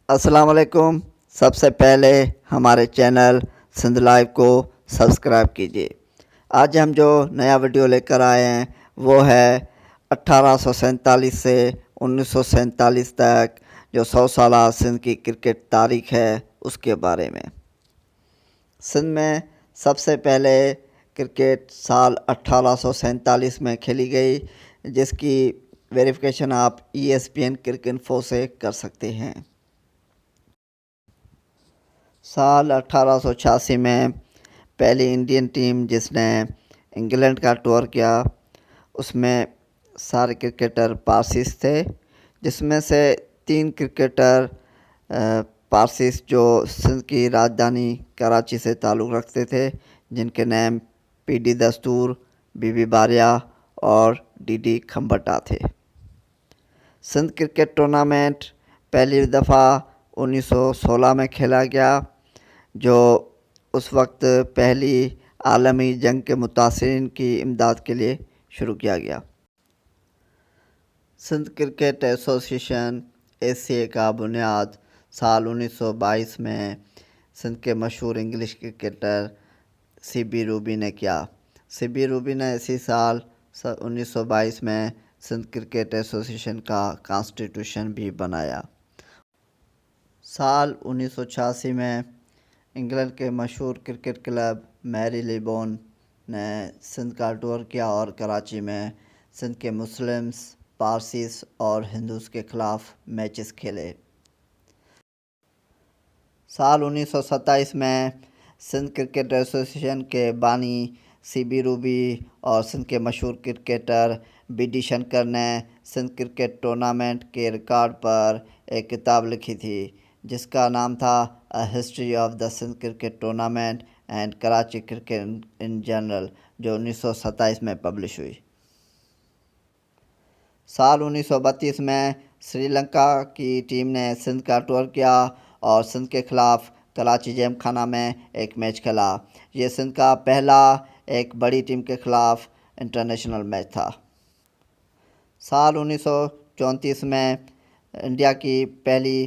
अस्सलाम वालेकुम। सबसे पहले हमारे चैनल सिंध लाइव को सब्सक्राइब कीजिए। आज हम जो नया वीडियो लेकर आए हैं वो है 1847 से 1947 तक जो 100 साला सिंध की क्रिकेट तारीख है उसके बारे में। सिंध में सबसे पहले क्रिकेट साल 1847 में खेली गई, जिसकी वेरिफिकेशन आप ESPN क्रिकेट इन्फो से कर सकते हैं। साल 1886 में पहली इंडियन टीम जिसने इंग्लैंड का टूर किया, उसमें सारे क्रिकेटर पारसीस थे, जिसमें से 3 क्रिकेटर पारसीस जो सिंध की राजधानी कराची से ताल्लुक़ रखते थे, जिनके नाम PD दस्तूर, बीबी बारिया और DD खम्बटा थे। सिंध क्रिकेट टूर्नामेंट पहली दफ़ा 1916 में खेला गया, जो उस वक्त पहली आलमी जंग के मुतासिरीन की इमदाद के लिए शुरू किया गया। सिंध क्रिकेट एसोसिएशन ACA का बुनियाद साल 1922 में सिंध के मशहूर इंग्लिश क्रिकेटर CB रूबी ने किया। CB रूबी ने इसी साल 1922 में सिंध क्रिकेट एसोसिएशन का कॉन्स्टिट्यूशन भी बनाया। साल 1986 में इंग्लैंड के मशहूर क्रिकेट क्लब मैरीलेबोन ने सिंध का टूर किया और कराची में सिंध के मुस्लिम्स, पारसीस और हिंदूस के ख़िलाफ़ मैचेस खेले। साल 1927 में सिंध क्रिकेट एसोसिएशन के बानी CB रूबी और सिंध के मशहूर क्रिकेटर BD शंकर ने सिंध क्रिकेट टूर्नामेंट के रिकॉर्ड पर एक किताब लिखी थी, जिसका नाम था a history of the Sindh cricket tournament and Karachi cricket in general, जो 1927 में पब्लिश हुई। साल 1932 में श्रीलंका की टीम ने सिंध का टूर किया और सिंध के ख़िलाफ़ कराची जेमखाना में एक मैच खेला। ये सिंध का पहला एक बड़ी टीम के ख़िलाफ़ इंटरनेशनल मैच था। साल 1934 में इंडिया की पहली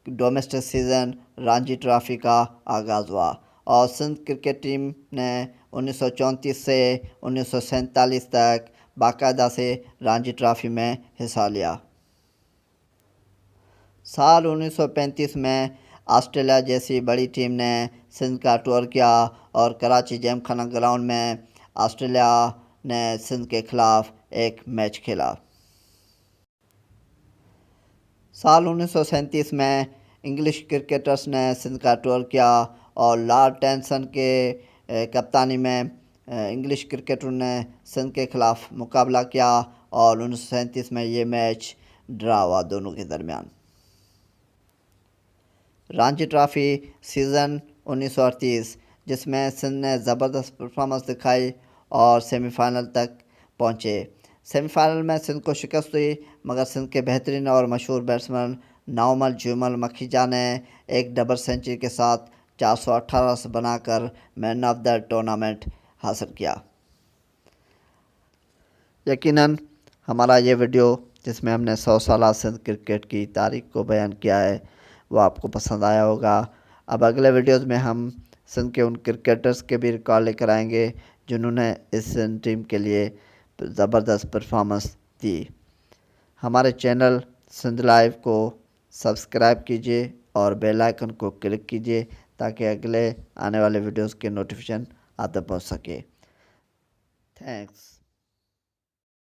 डोमेस्टिक सीज़न रणजी ट्रॉफ़ी का आगाज़ हुआ और सिंध क्रिकेट टीम ने 1934 से 1947 तक बाकायदा से रणजी ट्रॉफ़ी में हिस्सा लिया। साल 1935 में ऑस्ट्रेलिया जैसी बड़ी टीम ने सिंध का टूर किया और कराची जेमखाना ग्राउंड में ऑस्ट्रेलिया ने सिंध के ख़िलाफ़ एक मैच खेला। साल 1937 में इंग्लिश क्रिकेटर्स ने सिंध का टूर किया और लॉर्ड टेंसन के कप्तानी में इंग्लिश क्रिकेटरों ने सिंध के ख़िलाफ़ मुकाबला किया और 1937 में ये मैच ड्रा हुआ दोनों के दरमियान। रणजी ट्रॉफ़ी सीज़न 1938, जिसमें सिंध ने ज़बरदस्त परफॉर्मेंस दिखाई और सेमीफाइनल तक पहुँचे। सेमीफाइनल में सिंध को शिकस्त हुई, मगर सिंध के बेहतरीन और मशहूर बैट्समैन नौमल जुमल मखीजा ने एक डबल सेंचुरी के साथ 418 रन बनाकर मैन ऑफ द टूर्नामेंट हासिल किया। यकीनन हमारा ये वीडियो जिसमें हमने 100 साला सिंध क्रिकेट की तारीख को बयान किया है वो आपको पसंद आया होगा। अब अगले वीडियोज़ में हम सिंध के उन क्रिकेटर्स के भी रिकॉर्ड लेकर आएंगे जिन्होंने इस सिंध टीम के लिए ज़बरदस्त परफॉर्मेंस दी। हमारे चैनल सिंध लाइव को सब्सक्राइब कीजिए और बेल आइकन को क्लिक कीजिए ताकि अगले आने वाले वीडियोज़ के नोटिफिकेशन आप तक पहुँच सके। थैंक्स।